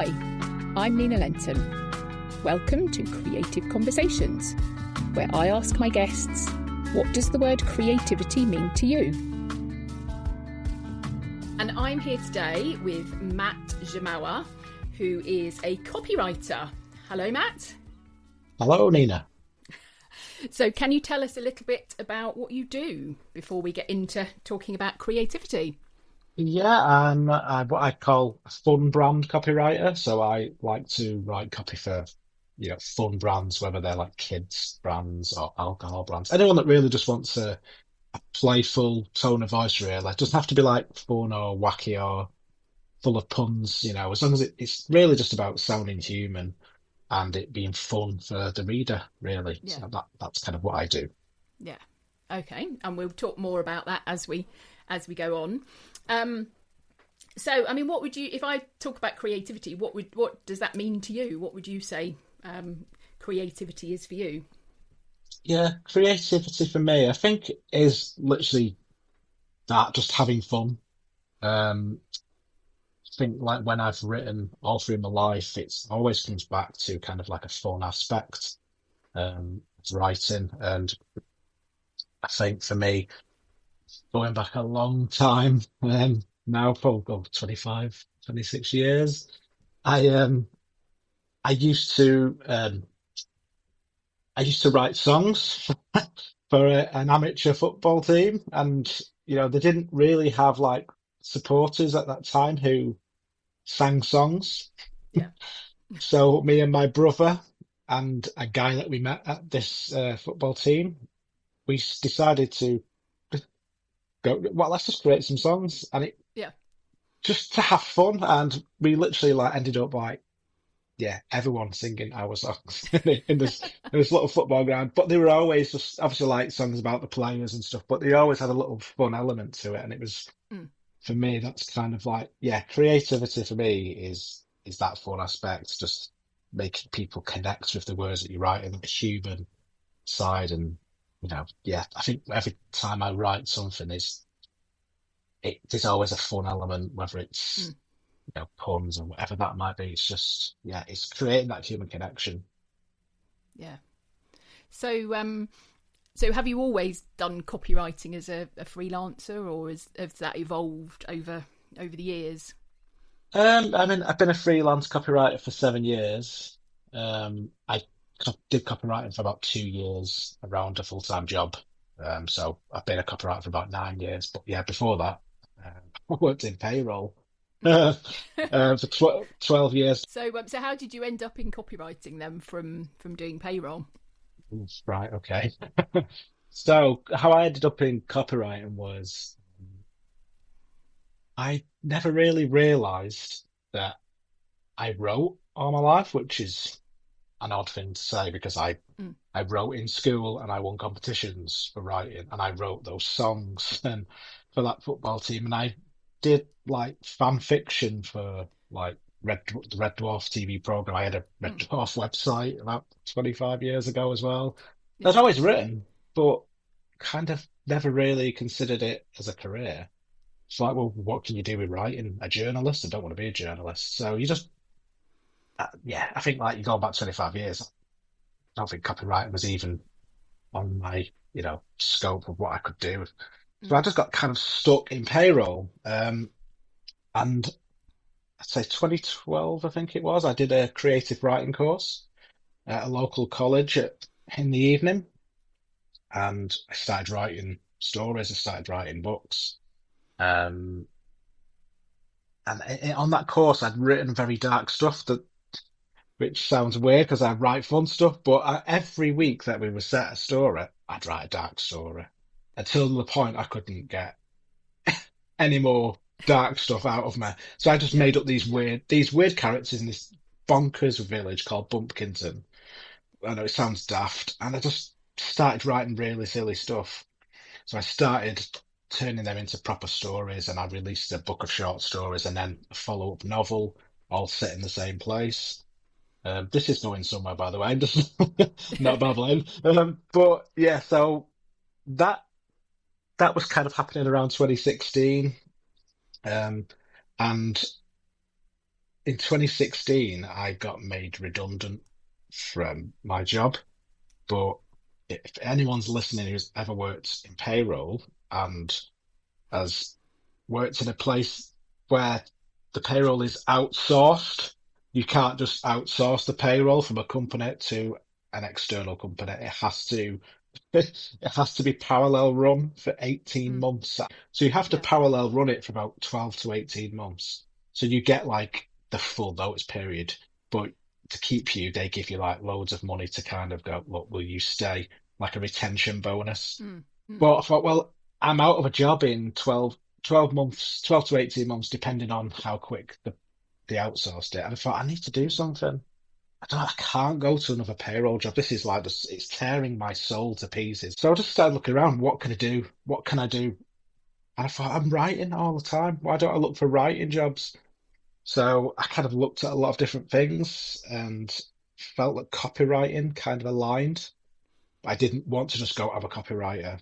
Hi, I'm Nina Lenton. Welcome to Creative Conversations, where I ask my guests, what does the word creativity mean to you? And I'm here today with Matt Drzymala, who is a copywriter. Hello, Matt. Hello, Nina. So can you tell us a little bit about what you do before we get into talking about creativity? Yeah, I'm what I call a fun brand copywriter. So I like to write copy for, fun brands, whether they're like kids brands or alcohol brands. Anyone that really just wants a playful tone of voice, really. It doesn't have to be like fun or wacky or full of puns, as long as it's really just about sounding human and it being fun for the reader, really. Yeah. So that's kind of what I do. Yeah. Okay. And we'll talk more about that as we go on. So, I mean, what would you, if I talk about creativity, what does that mean to you? What would you say creativity is for you? Yeah, creativity for me, I think, is literally that, just having fun. I think like when I've written all through my life, it's always comes back to kind of like a fun aspect of writing. And I think for me, going back a long time, now probably 25, 26 years, I I used to um I used to write songs for an amateur football team, and they didn't really have like supporters at that time who sang songs. Yeah. So me and my brother and a guy that we met at this football team, decided to go, well, let's just create some songs, and it Yeah. just to have fun. And we literally like ended up like, yeah, everyone singing our songs in this little football ground. But they were always just obviously like songs about the players and stuff, but they always had a little fun element to it. And it was, Mm. for me, that's kind of like, yeah, creativity for me is that fun aspect, just making people connect with the words that you write and the human side. And yeah, I think every time I write something, there's always a fun element, whether it's Mm. puns or whatever that might be. It's just, yeah, it's creating that human connection. Yeah. So have you always done copywriting as a freelancer, or has that evolved over the years? I mean, I've been a freelance copywriter for 7 years. I did copywriting for about 2 years around a full-time job. So I've been a copywriter for about 9 years. But yeah, before that, I worked in payroll uh, for 12 years. So how did you end up in copywriting then from doing payroll? Right, okay. So how I ended up in copywriting was I never really realized that I wrote all my life, which is an odd thing to say because Mm. I wrote in school and I won competitions for writing and I wrote those songs and for that football team, and I did like fan fiction for like the Red Dwarf TV program. I had a Red Mm. Dwarf website about 25 years ago as well. Yeah. I'd always written, but kind of never really considered it as a career. It's like, well, what can you do with writing? A journalist? I don't want to be a journalist. So you just, yeah, I think like you go back 25 years. I don't think copywriting was even on my, scope of what I could do. So I Mm. just got kind of stuck in payroll. And I'd say 2012, I think it was, I did a creative writing course at a local college in the evening. And I started writing stories. I started writing books. Um, and on that course, I'd written very dark stuff which sounds weird because I write fun stuff, but every week that we were set a story, I'd write a dark story until the point I couldn't get any more dark stuff out of me. So I just Yeah. made up these weird characters in this bonkers village called Bumpkinton. I know it sounds daft, and I just started writing really silly stuff. So I started turning them into proper stories, and I released a book of short stories and then a follow-up novel, all set in the same place. This is going somewhere, by the way. I'm just not babbling. But yeah, so that that was kind of happening around 2016, and in 2016, I got made redundant from my job. But if anyone's listening who's ever worked in payroll and has worked in a place where the payroll is outsourced, you can't just outsource the payroll from a company to an external company. It has to be parallel run for 18 Mm, months. So you have to yeah. parallel run it for about 12 to 18 months. So you get like the full notice period, but to keep you, they give you like loads of money to kind of go, look, will you stay? Like a retention bonus. Mm, mm, But I thought, well, I'm out of a job in 12 months, 12 to 18 months, depending on how quick they outsourced it. And I thought, I need to do something. I can't go to another payroll job. This is like, it's tearing my soul to pieces. So I just started looking around. What can I do? What can I do? And I thought, I'm writing all the time. Why don't I look for writing jobs? So I kind of looked at a lot of different things and felt that copywriting kind of aligned. I didn't want to just go have a copywriter,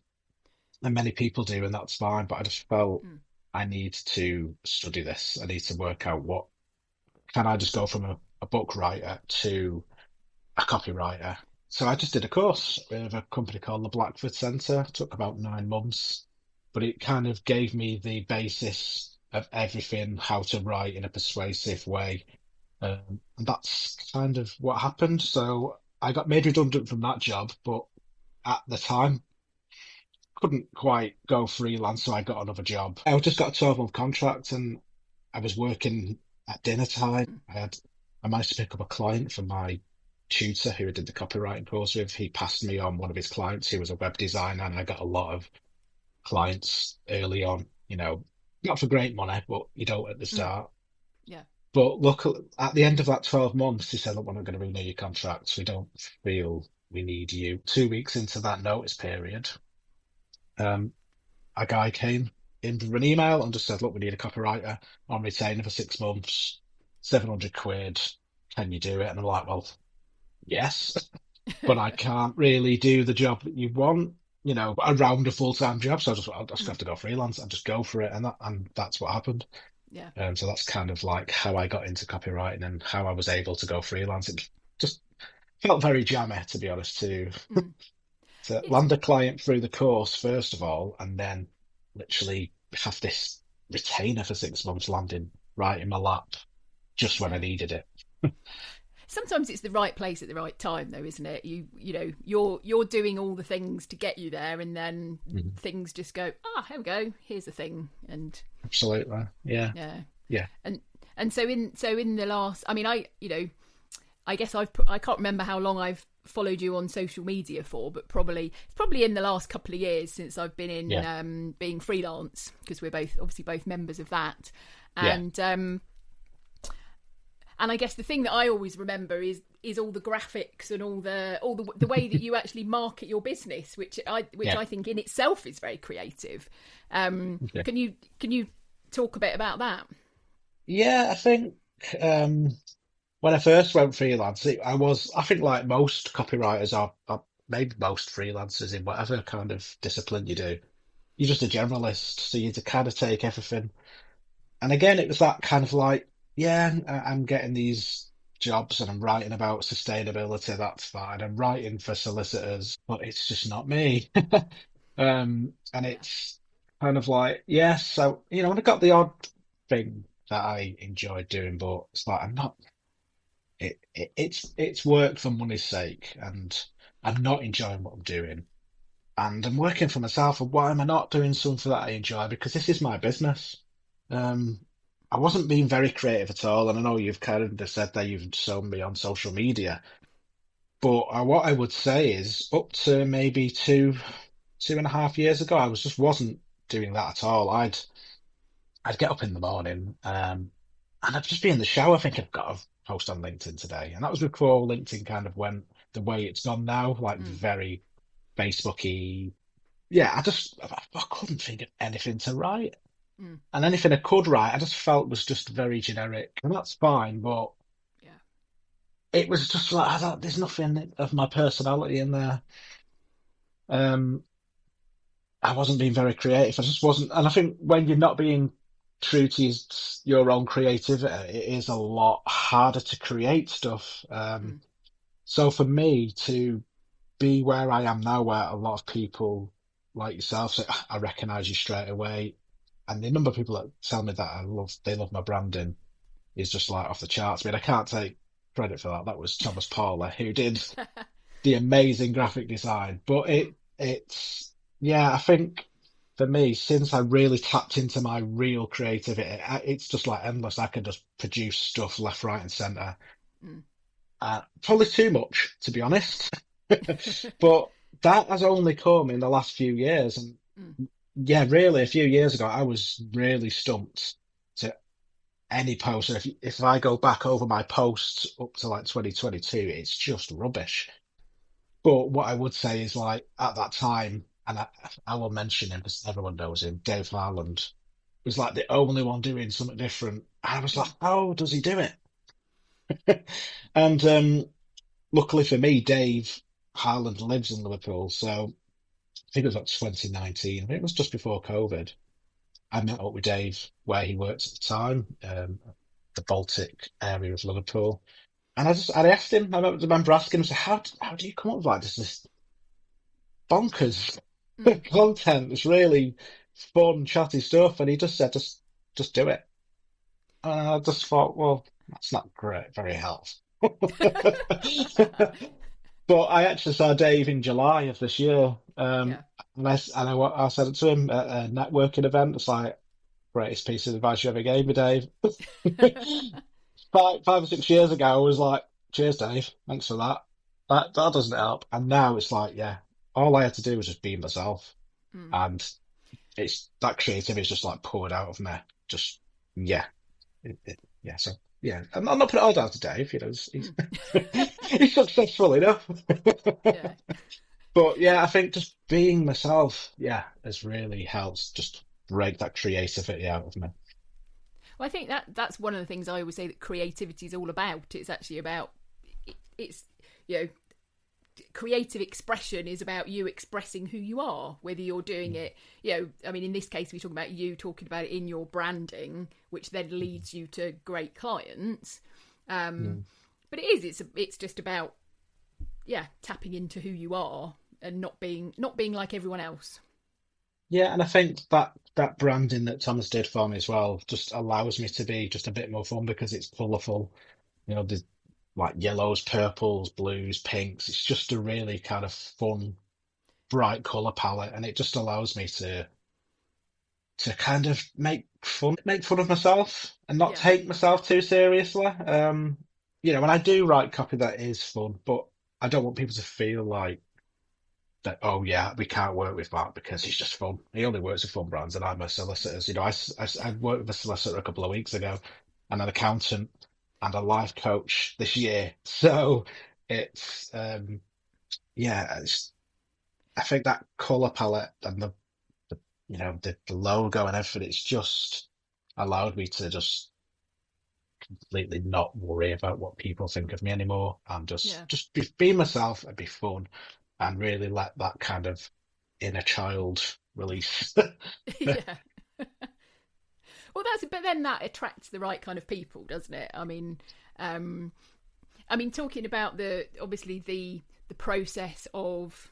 and many people do, and that's fine. But I just felt mm, I need to study this. I need to work out what can I just go from a book writer to a copywriter. So I just did a course with a company called the Blackford Centre. It took about 9 months, but it kind of gave me the basis of everything, how to write in a persuasive way. And that's kind of what happened. So I got made redundant from that job, but at the time couldn't quite go freelance, so I got another job. I just got a 12-month contract and I was working at dinner time. mm, I managed to pick up a client from my tutor who I did the copywriting course with. He passed me on one of his clients who was a web designer, and I got a lot of clients early on, not for great money, but you don't at the mm, start. yeah. But look, at the end of that 12 months, he said, look, we're not going to renew your contract. We don't feel we need you. 2 weeks into that notice period, um, a guy came in with an email and just said, look, we need a copywriter on retainer for 6 months, 700 quid. Can you do it? And I'm like, well, yes, but I can't really do the job that you want, around a full-time job. So I'll just Mm, have to go freelance and just go for it. And that's what happened. yeah. So that's kind of like how I got into copywriting and how I was able to go freelance. It just felt very jammy, to be honest, Mm. to It's land a client through the course, first of all, and then literally have this retainer for 6 months landing right in my lap just when I yeah. needed it. Sometimes it's the right place at the right time, though, isn't it? You're doing all the things to get you there, and then Mhm. things just go. Ah, here we go. Here's a thing, and Absolutely. Yeah. yeah, Yeah. and in the last, I mean, I guess I can't remember how long I've followed you on social media for, but it's probably in the last couple of years since I've been in Yeah. being freelance, because we're both members of that, Yeah. and I guess the thing that I always remember is all the graphics and all the way that you actually market your business, which Yeah. I think in itself is very creative. Okay. Can you talk a bit about that? Yeah, I think when I first went freelance, I think like most copywriters are maybe most freelancers in whatever kind of discipline you do, you're just a generalist. So you kind of take everything. And again, it was that kind of like, yeah, I'm getting these jobs and I'm writing about sustainability. That's fine. I'm writing for solicitors, but it's just not me. And Yeah. it's kind of like, yes. So, and I got the odd thing that I enjoyed doing, but it's like, I'm not, it's work for money's sake and I'm not enjoying what I'm doing. And I'm working for myself. And why am I not doing something that I enjoy? Because this is my business. Um, I wasn't being very creative at all, and I know you've kind of said that you've shown me on social media, but what I would say is up to maybe 2.5 years ago, I just wasn't doing that at all. I'd get up in the morning, and I'd just be in the shower thinking I've got to post on LinkedIn today, and that was before LinkedIn kind of went the way it's gone now, like Mm, very Facebooky. Yeah, I couldn't think of anything to write. mm, And anything I could write, I just felt was just very generic. And that's fine, but yeah. it was just like, there's nothing of my personality in there. Um, I wasn't being very creative. I just wasn't. And I think when you're not being true to your own creativity, it is a lot harder to create stuff. Mm, So for me to be where I am now, where a lot of people like yourself say, "Ah, I recognize you straight away." And the number of people that tell me that they love my branding is just like off the charts. I mean, I can't take credit for that. That was Thomas Paula who did the amazing graphic design. But mm, yeah, I think for me, since I really tapped into my real creativity, it's just like endless. I can just produce stuff left, right, and center. mm. Probably too much, to be honest. But that has only come in the last few years. And Mm, yeah, really, a few years ago, I was really stumped to any post. If I go back over my posts up to like 2022, it's just rubbish. But what I would say is like at that time, and I will mention him because everyone knows him, Dave Harland was like the only one doing something different. I was like, mm, how does he do it? And luckily for me, Dave Harland lives in Liverpool, so I think it was like 2019. I think it was just before COVID. I met up with Dave where he worked at the time, the Baltic area of Liverpool. And I asked him, I remember asking him, so how do you come up with like this bonkers mm. content? It's really fun, chatty stuff. And he just said, just do it. And I just thought, well, that's not great, very helpful. But I actually saw Dave in July of this year. Yeah. I said it to him at a networking event. It's like, greatest piece of advice you ever gave me, Dave. Five or 6 years ago, I was like, cheers, Dave. Thanks for that. That doesn't help. And now it's like, yeah, all I had to do was just be myself. Mm. And it's that creativity is just like poured out of me. Just, yeah. Yeah. So, yeah. I'm not putting it all down to Dave, he's, Mm. he's successful enough. Yeah. But yeah, I think just being myself, yeah, has really helped just break that creativity out of me. Well, I think that's one of the things I always say that creativity is all about. It's actually about it's you know creative expression is about you expressing who you are, whether you're doing it, I mean, in this case, we're talking about you talking about it in your branding, which then leads you to great clients. Mm. But it's just about, tapping into who you are and not being like everyone else. Yeah, and I think that branding that Thomas did for me as well just allows me to be just a bit more fun because it's colourful. There's like yellows, purples, blues, pinks. It's just a really kind of fun, bright colour palette, and it just allows me to kind of make fun of myself and not Yeah. take myself too seriously. When I do write copy that is fun, but I don't want people to feel like that, oh yeah, we can't work with Matt because he's just fun. He only works with fun brands and I'm a solicitor. I worked with a solicitor a couple of weeks ago and an accountant and a life coach this year. So it's, I think that color palette and the logo and everything, it's just allowed me to just completely not worry about what people think of me anymore and Yeah. just be myself and be fun and really let that kind of inner child release. Yeah. Well, but then that attracts the right kind of people, doesn't it? Talking about the process of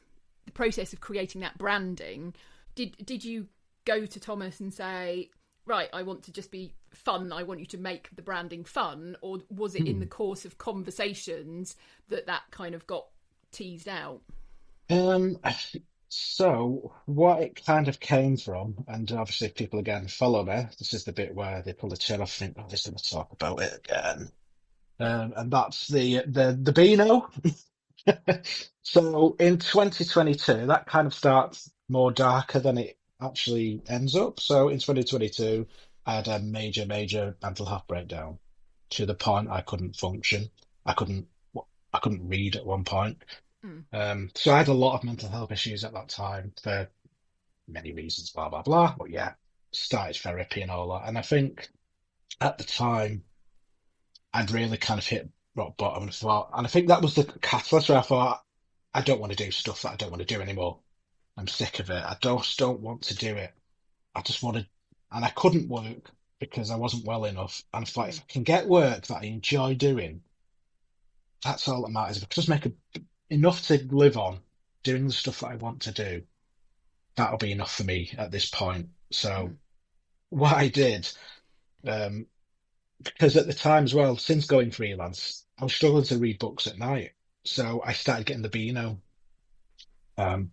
creating that branding. Did you go to Thomas and say, right, I want to just be fun, I want you to make the branding fun, or was it in the course of conversations that kind of got teased out? Um, so what it kind of came from, and obviously if people again follow me, this is the bit where they pull the chin off and think, oh, they're going to talk about it again. And that's the Beano. So in 2022, that kind of starts more darker than it actually ends up. So in 2022, I had a major, major mental health breakdown to the point I couldn't function. I couldn't, I couldn't read at one point. Mm. So I had a lot of mental health issues at that time for many reasons, blah, blah, blah. But yeah, started therapy and all that. And I think at the time, I'd really kind of hit rock bottom and I think that was the catalyst where I thought, I don't want to do stuff that I don't want to do anymore. I'm sick of it. I just don't want to do it. I just wanted, and I couldn't work. because I wasn't well enough. And I thought, Mm. if I can get work that I enjoy doing, that's all that matters. If I can just make enough to live on, doing the stuff that I want to do, that'll be enough for me at this point. So Mm. what I did, um, because at the time as well, since going freelance, I was struggling to read books at night. So I started getting the Beano, um,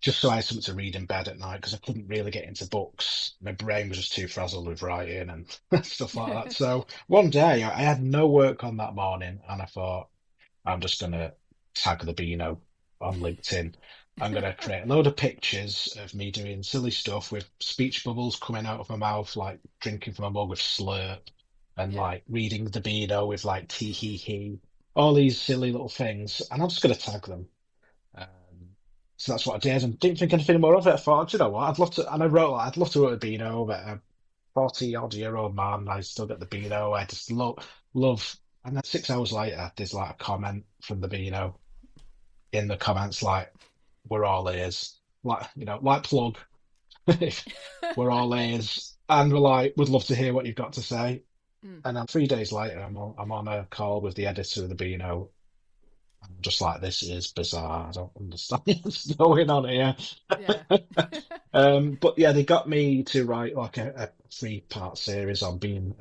just so I had something to read in bed at night because I couldn't really get into books. My brain was just too frazzled with writing and stuff like that. So one day I had no work on that morning and I thought, I'm just going to tag the Beano on LinkedIn. I'm going to create a load of pictures of me doing silly stuff with speech bubbles coming out of my mouth, like drinking from a mug with slurp and Yeah. like reading the Beano with like tee hee hee, all these silly little things. And I'm just going to tag them. Um, so that's what I did and didn't think anything more of it. I thought, "Do you know what? I'd love to, and I wrote, like, I'd love to write a Beano, but a 40 odd year old man, I still get the Beano. I just love, and then 6 hours later, there's like a comment from the Beano in the comments, like, we're all ears, like, like plug, we're all ears. And we're like, would love to hear what you've got to say. Mm. And then 3 days later, I'm on a call with the editor of the Beano. I'm just like, this is bizarre. I don't understand what's going on here. Yeah. But yeah, they got me to write like a 3-part series on being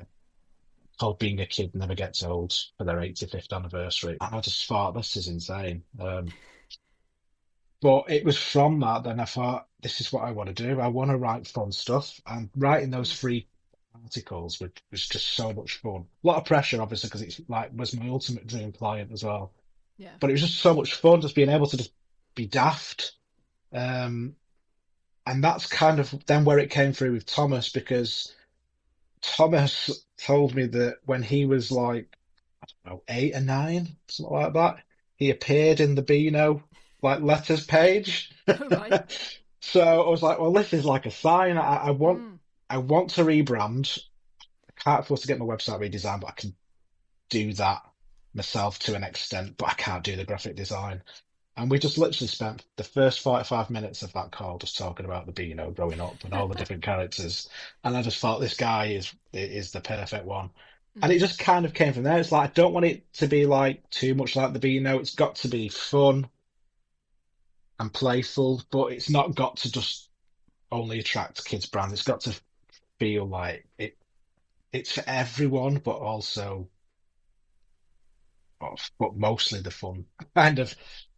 called Being a Kid Never Gets Old for their 85th anniversary. And I just thought, this is insane. But it was from that then I thought, this is what I want to do. I want to write fun stuff. And writing those Mm. 3 articles was just so much fun. A lot of pressure, obviously, because it's like was my ultimate dream client as well. Yeah. But it was just so much fun just being able to just be daft. Um, and that's kind of then where it came through with Thomas, because Thomas told me that when he was like, I don't know, 8 or 9, something like that, he appeared in the Beano like letters page. All right. So I was like, well, this is like a sign. Mm. I want to rebrand. I can't afford to get my website redesigned, but I can do that myself to an extent, but I can't do the graphic design. And we just literally spent the first 45 minutes of that call just talking about the Beano growing up and all the different characters. And I just thought this guy is the perfect one. And it Mm. just kind of came from there. It's like I don't want it to be like too much like the Beano. It's got to be fun and playful, but it's not got to just only attract kids brands. It's got to feel like it's for everyone, but also but mostly the fun kind of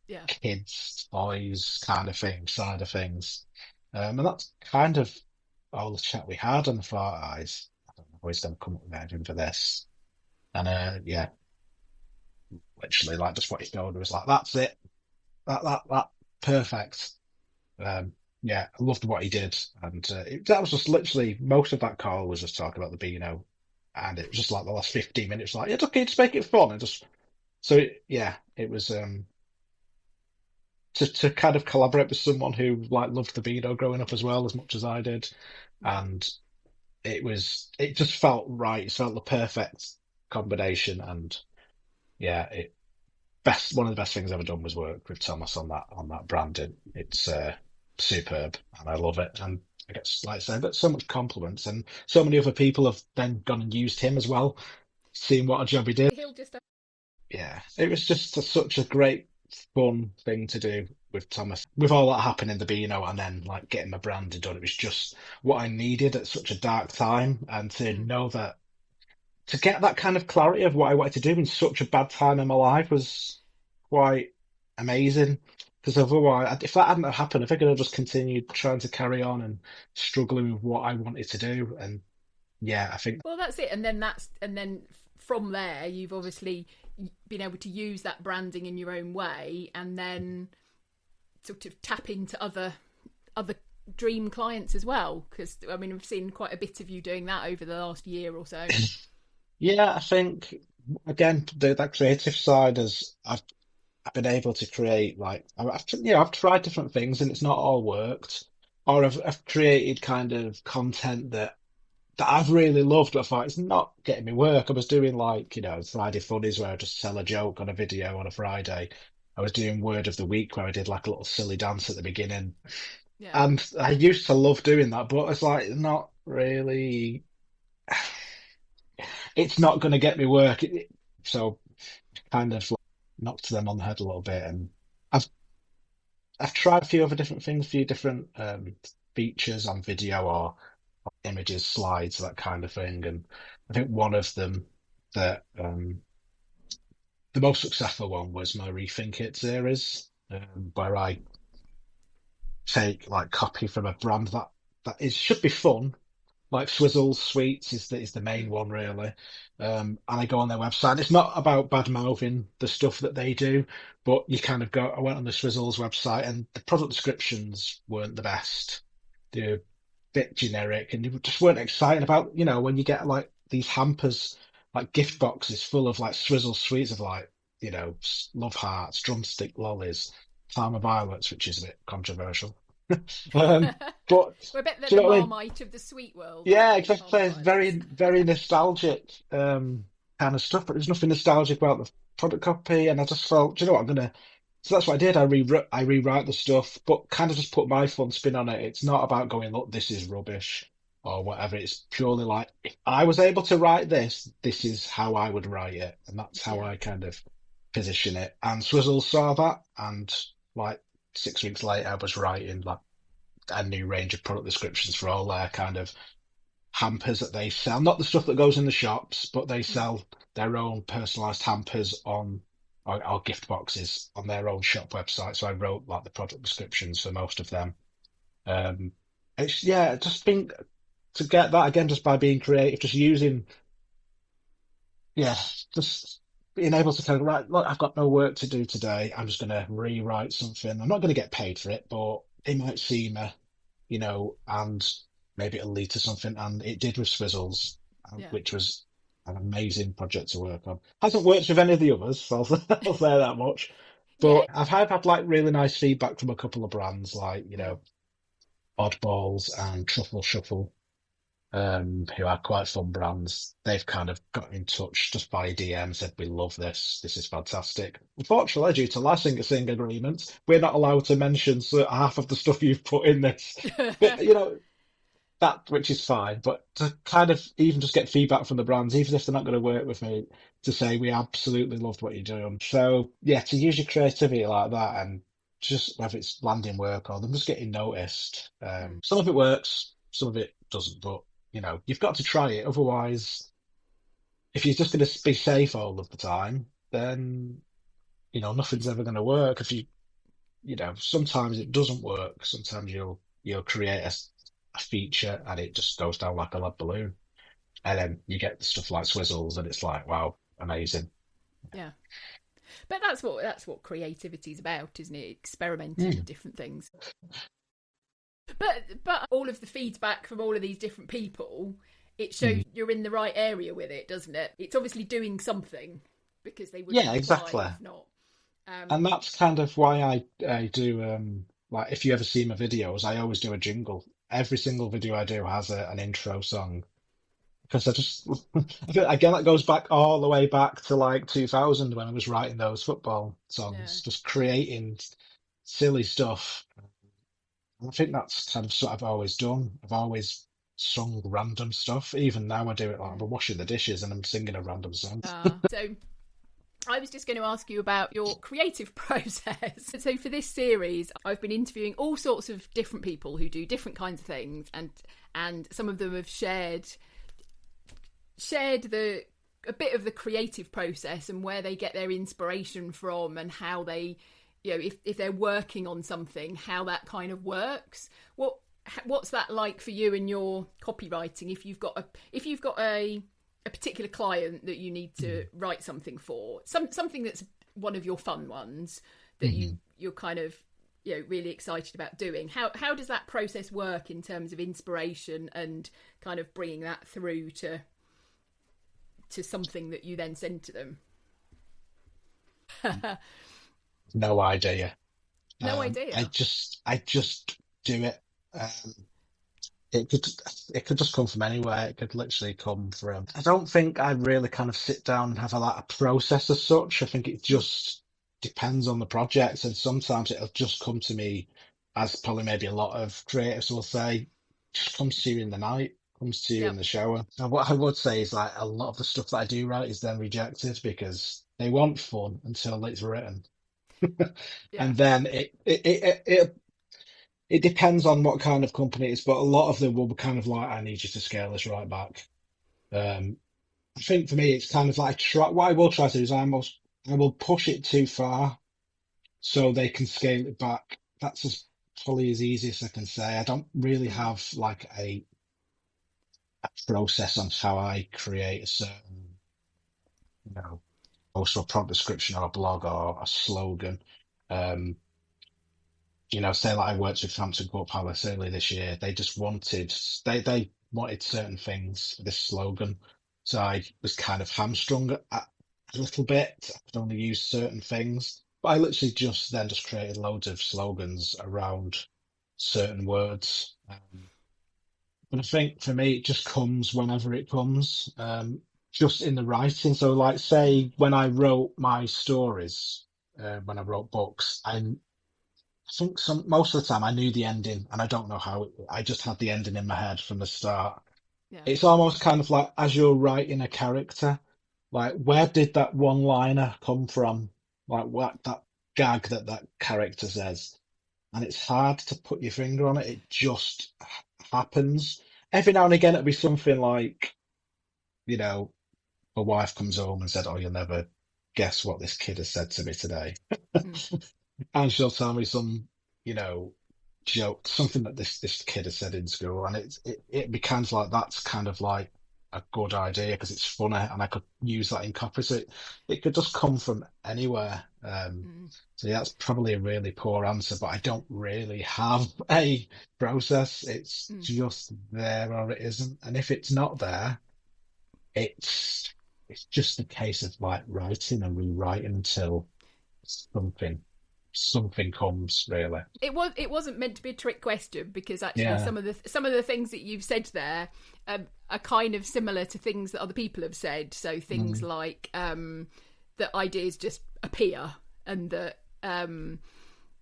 Yeah. kids, toys kind of thing, side of things. And that's kind of all the chat we had on the Far Eyes. I don't know how he's going to come up with anything for this. And yeah, literally, like just what he told was like, that's it. That, perfect. Um, yeah, I loved what he did. And that was just literally, most of that call was just talking about the Beano. And it was just like the last 15 minutes, like, it's okay, just make it fun. And just, so yeah, it was, to kind of collaborate with someone who like loved the Beano growing up as well as much as I did, Yeah. and it just felt right. It felt the perfect combination, and yeah, it best one of the best things I've ever done was work with Thomas on that branding. It's superb, and I love it. And I get, like I said, I got so much compliments, and so many other people have then gone and used him as well, seeing what a job he did. He'll just. Yeah, it was just such a great, fun thing to do with Thomas. With all that happening in the Beano and then like getting my branding done, it was just what I needed at such a dark time. And to Mm. know that, to get that kind of clarity of what I wanted to do in such a bad time in my life was quite amazing. Because otherwise, if that hadn't have happened, I think I'd have just continued trying to carry on and struggling with what I wanted to do. And yeah, I think, Well, that's it. And then from there, you've obviously been able to use that branding in your own way, and then sort of tap into other dream clients as well. Because I mean, I've seen quite a bit of you doing that over the last year or so. yeah, I think again, that creative side is I've been able to create like I've tried different things and it's not all worked, or I've created kind of content that I've really loved, but I thought it's not getting me work. I was doing like Friday Funnies where I just tell a joke on a video on a Friday. I was doing Word of the Week where I did like a little silly dance at the beginning, Yeah. and I used to love doing that, but it's like not really. it's not going to get me work. So kind of like knocked them on the head a little bit. And I've I've tried a few other different things, a few different features on video or images, slides, that kind of thing. And I think one of them that the most successful one was my Rethink It series, where I take like copy from a brand that is should be fun, like Swizzles Sweets is the main Mm. one really. And I go on their website. It's not about bad mouthing the stuff that they do, but you kind of go. I went on the Swizzles website and the product descriptions weren't the best. They're a bit generic and you just weren't excited about, when you get like these hampers, like gift boxes full of like Swizzle Sweets of like, love hearts, drumstick lollies, Farmer violets, which is a bit controversial. Um, but Well, I bet they're do the you know what I mean? Marmite of the sweet world, aren't Yeah, they? exactly. Farmer It's very, violets. very nostalgic kind of stuff, but there's nothing nostalgic about the product copy. And I just felt, do you know what, I'm gonna. So that's what I did. I rewrite the stuff, but kind of just put my fun spin on it. It's not about going, look, this is rubbish or whatever. It's purely like, if I was able to write this, this is how I would write it, and that's how Yeah, I kind of position it. And Swizzle saw that, and like 6 weeks later, I was writing like a new range of product descriptions for all their kind of hampers that they sell. Not the stuff that goes in the shops, but they mm. sell their own personalized hampers or gift boxes on their own shop website. So I wrote like the product descriptions for most of them. Um, it's yeah, just think to get that again just by being creative, just using yeah, just being able to kind of right. Look, I've got no work to do today. I'm just going to rewrite something. I'm not going to get paid for it, but it might seem and maybe it'll lead to something. And it did with Swizzles, Yeah, which was an amazing project to work on. Hasn't worked with any of the others, so I'll say that much. yeah. But I've had like really nice feedback from a couple of brands, like Mm. Oddballs and Truffle Shuffle, who are quite fun brands. They've kind of got in touch just by DM, said, we love this. This is fantastic. Unfortunately, due to licensing agreements, we're not allowed to mention half of the stuff you've put in this. But, that, which is fine. But to kind of even just get feedback from the brands, even if they're not going to work with me, to say, we absolutely loved what you're doing. So, yeah, to use your creativity like that and just whether it's landing work or them just getting noticed. Mm. Some of it works, some of it doesn't, but you've got to try it. Otherwise, if you're just going to be safe all of the time, then, nothing's ever going to work. Sometimes it doesn't work. Sometimes you'll create a feature and it just goes down like a lead balloon. And then you get the stuff like Swizzles and it's like, wow, amazing. Yeah. But that's what creativity is about, isn't it? Experimenting with Mm. different things. But all of the feedback from all of these different people, it shows Mm. you're in the right area with it, doesn't it? It's obviously doing something because they wouldn't Yeah, apply exactly. if not. And Um, that's kind of why I do, like, if you ever see my videos, I always do a jingle. Every single video I do has an intro song because I just, I feel, again, that goes back all the way back to like 2000 when I was writing those football yeah, songs, just creating silly stuff. And I think that's kind of what I've always done. I've always sung random stuff. Even now I do it like mm. I'm washing the dishes and I'm singing a random song. So I was just going to ask you about your creative process. So for this series, I've been interviewing all sorts of different people who do different kinds of things, and some of them have shared the a bit of the creative process and where they get their inspiration from and how they, if they're working on something, how that kind of works. What's that like for you in your copywriting? If you've got a particular client that you need to write something for, something that's one of your fun ones that Mm-hmm. you're kind of really excited about doing. How does that process work in terms of inspiration and kind of bringing that through to something that you then send to them? No idea. No I idea. just do it. Um, it could it could just come from anywhere. It could literally come from. I don't think I really kind of sit down and have a process as such. I think it Mm, just depends on the project, and sometimes it'll just come to me, as probably maybe a lot of creatives will say, just comes to you in the night. comes to you in Yep. the shower. And what I would say is like a lot of the stuff that I do write is then rejected because they want fun until it's written. Yeah. And then it depends on what kind of company it is, but a lot of them will be kind of like, I need you to scale this right back. Um, I think for me, it's kind of like what I will try to do is I will push it too far so they can scale it back. That's as probably as easy as I can say. I don't really Mm. have like a process on how I create a certain, post or prompt description or a blog or a slogan. Um, say like I worked with Hampton Court Palace earlier this year. They wanted certain things for this slogan. So I was kind of hamstrung a little bit. I could only use certain things. But I literally just created loads of slogans around certain words. But I think for me, it just comes whenever it comes, just in the writing. So, like, Mm. say when I wrote my stories, when I wrote books, I think most of the time I knew the ending, and I don't know how. I just had the ending in my head from the start. Yeah. It's almost kind of like as you're writing a character, like where did that one-liner come from? Like what that gag that character says, and it's hard to put your finger on it. It just happens. Every now and again, it'll be something like, you know, my wife comes home and said, "Oh, you'll never guess what this kid has said to me today." Mm. And she'll tell me some, you know, joke, something that this kid has said in school, and it becomes like that's kind of like a good idea because it's funny, and I could use that in copy. So it could just come from anywhere. Mm. So yeah, that's probably a really poor answer, but I don't really have a process. It's Mm. just there or it isn't, and if it's not there, it's it's just a case of like writing and rewriting until something something comes really. It wasn't meant to be a trick question because actually Yeah. some of the things that you've said there are kind of similar to things that other people have said. So things Mm. like that ideas just appear, and that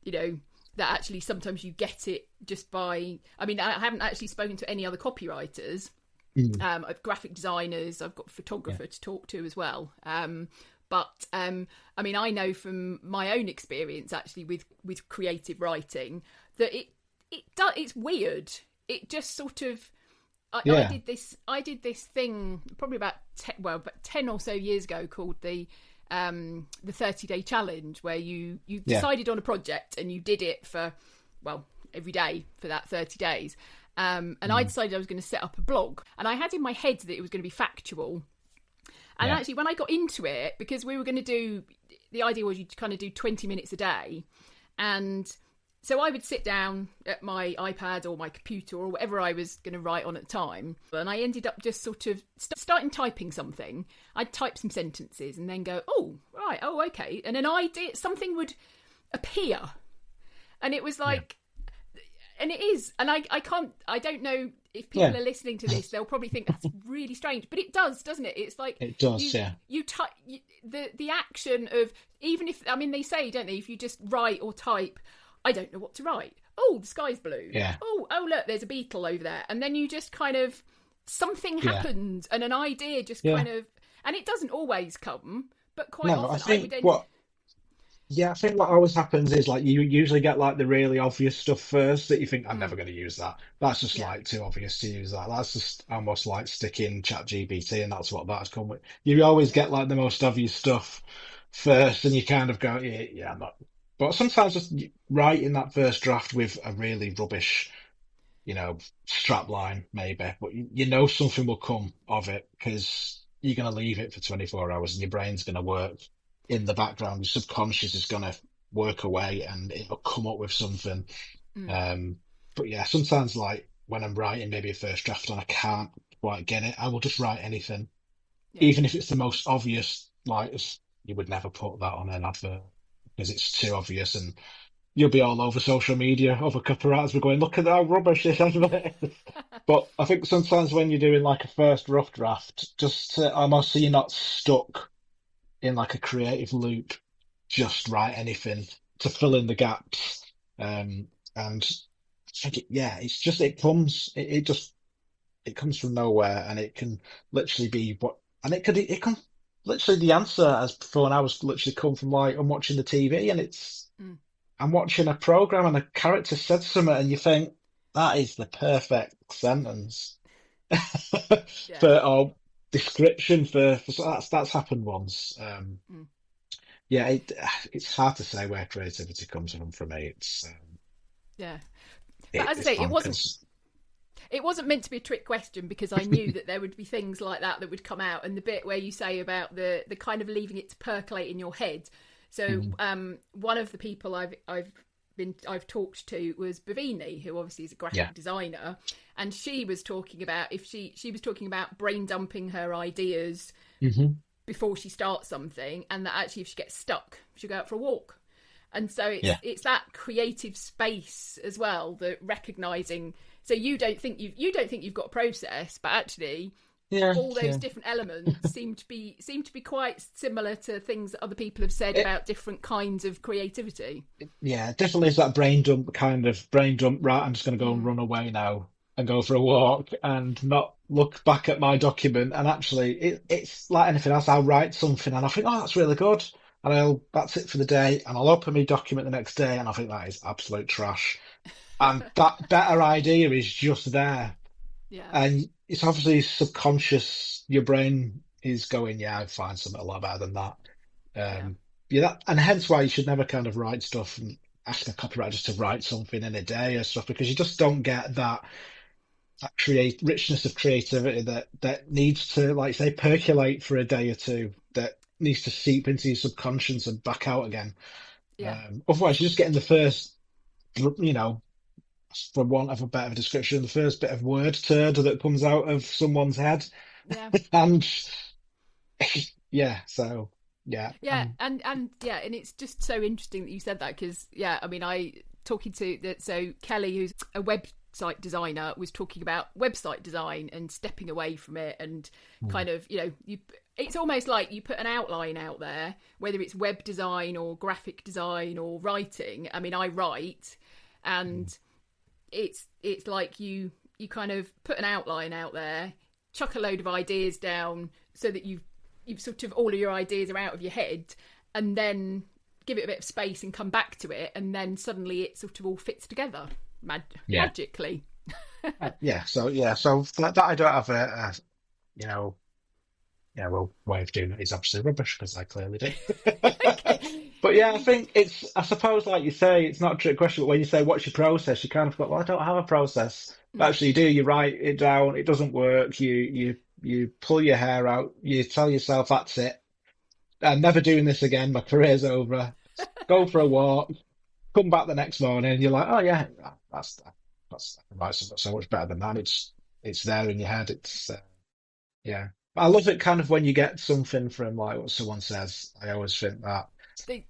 you know that actually sometimes you get it just by. I mean, I haven't actually spoken to any other copywriters. Mm. I've graphic designers. I've got a Yeah. photographer to talk to as well. But I mean, I know from my own experience actually with creative writing that it's weird. It just sort of Yeah. I did this thing probably about 10 or so years ago called the 30-day challenge, where you Yeah. decided on a project and you did it for, well, every day for that 30 days. And I Mm. decided I was going to set up a blog, and I had in my head that it was going to be factual. And Yeah. actually, when I got into it, because we were going to the idea was you'd kind of do 20 minutes a day. And so I would sit down at my iPad or my computer or whatever I was going to write on at the time. And I ended up just sort of starting typing something. I'd type some sentences and then go, oh, right, oh, okay. And an idea, something would appear. And it was Yeah. like, and it is, and I don't know if people Yeah. are listening to this, they'll probably think that's really strange, but it does, doesn't it? It's like It does. Yeah. you type the action of, even if, I mean, they say, don't they, if you just write or type, I don't know what to write, oh, the sky's blue, Yeah. oh look, there's a beetle over there, and then you just kind of, something Yeah. happens and an idea just Yeah. kind of, and it doesn't always come, but quite No, often I would end. I think what always happens is like you usually get like the really obvious stuff first that you think I'm Mm, never going to use that. That's just yeah, like too obvious to use that. That's just almost like sticking ChatGPT and that's what that's come with. You always yeah, get like the most obvious stuff first and you kind of go, yeah, yeah, I'm not. But sometimes just writing that first draft with a really rubbish, strap line maybe, but you know something will come of it because you're going to leave it for 24 hours and your brain's going to work in the background. Your subconscious is going to work away and it'll come up with something. mm, Um, but yeah, sometimes like when I'm writing maybe a first draft and I can't quite get it, I will just write anything, yeah, even if it's the most obvious. Like you would never put that on an advert because it's too obvious and you'll be all over social media of a couple of hours. We're going, look at how rubbish this advert is. But I think sometimes when you're doing like a first rough draft, just to almost so you're not stuck in like a creative loop, just write anything to fill in the gaps. And I think it's just, it comes, it just it comes from nowhere, and it can literally be what, and it can literally the answer as for when I was literally come from like I'm watching the TV and Mm. I'm watching a program and a character said something and you think that is the perfect sentence Yeah. for or description for so that's happened once. Mm. Yeah, it's hard to say where creativity comes from me. Yeah. But as I It's say, bonkers. it wasn't meant to be a trick question, because I knew that there would be things like that would come out. And the bit where you say about the kind of leaving it to percolate in your head. So one of the people I've talked to was Bavini, who obviously is a graphic Yeah. designer, and she was talking about she was talking about brain dumping her ideas Hmm. before she starts something, and that actually if she gets stuck, she'll go out for a walk. And so Yeah. it's that creative space as well, that recognizing. So you don't think you've got a process, but actually Yeah. all those Yeah. different elements seem to be quite similar to things that other people have said It, about different kinds of creativity. yeah, definitely is that brain dump kind of brain dump, right? I'm just going to go and Mm. run away now and go for a walk and not look back at my document. And actually, it's like anything else. I'll write something and I think, oh, that's really good. And that's it for the day. And I'll open my document the next day and I think that is absolute trash. And that better idea is just there. Yeah, And it's obviously subconscious. Your brain is going, yeah, I'd find something a lot better than that. yeah, Yeah, and hence why you should never kind of write stuff and ask a copywriter just to write something in a day or stuff, because you just don't get that create richness of creativity that needs to, like say, percolate for a day or two, that needs to seep into your subconscious and back out again. yeah, Otherwise, you're just getting the first, you know, for want of a better description, the first bit of word turd that comes out of someone's head, yeah. and yeah, so yeah, Yeah, and yeah, and it's just so interesting that you said that, because yeah, I mean, I talking to that. So Kelly, who's a website designer, was talking about website design and stepping away from it, and kind of, you know, it's almost like you put an outline out there, whether it's web design or graphic design or writing. I mean, I write, and it's like you kind of put an outline out there, chuck a load of ideas down, so that you've sort of all of your ideas are out of your head, and then give it a bit of space and come back to it, and then suddenly it sort of all fits together yeah. magically. So that I don't have you know, yeah, well, way of doing it is absolutely rubbish because I clearly do. Okay. But yeah, I think I suppose, like you say, it's not a trick question, but when you say, what's your process? You kind of go, well, I don't have a process. But actually, you do, you write it down, it doesn't work, you pull your hair out, you tell yourself, that's it. I'm never doing this again, my career's over. Go for a walk, come back the next morning, and you're like, oh yeah, that's right, so much better than that. It's there in your head. Yeah. I love it kind of when you get something from like what someone says. I always think that. The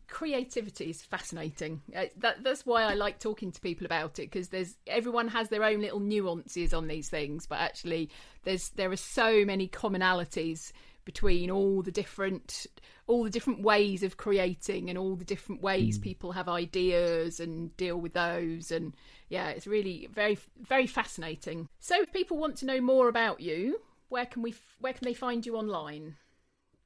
creativity is fascinating. That's why I like talking to people about it, because everyone has their own little nuances on these things, but actually there are so many commonalities between all the different ways of creating, and all the different ways people have ideas and deal with those. And yeah, it's really very, very fascinating. So if people want to know more about you, where can they find you online?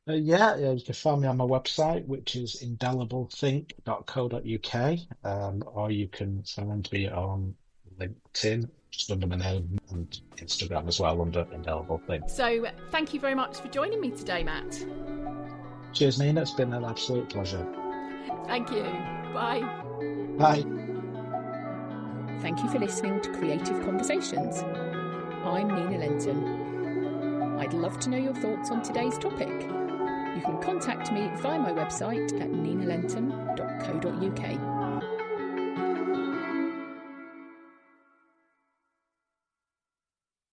Yeah, you can find me on my website, which is indeliblethinc.co.uk, or you can find me on LinkedIn, just under my name, and Instagram as well under Indelible Think. So thank you very much for joining me today, Matt. Cheers, Nina. It's been an absolute pleasure. Thank you. Bye. Bye. Thank you for listening to Creative Conversations. I'm Nina Lenton. I'd love to know your thoughts on today's topic. You can contact me via my website at ninalenton.co.uk.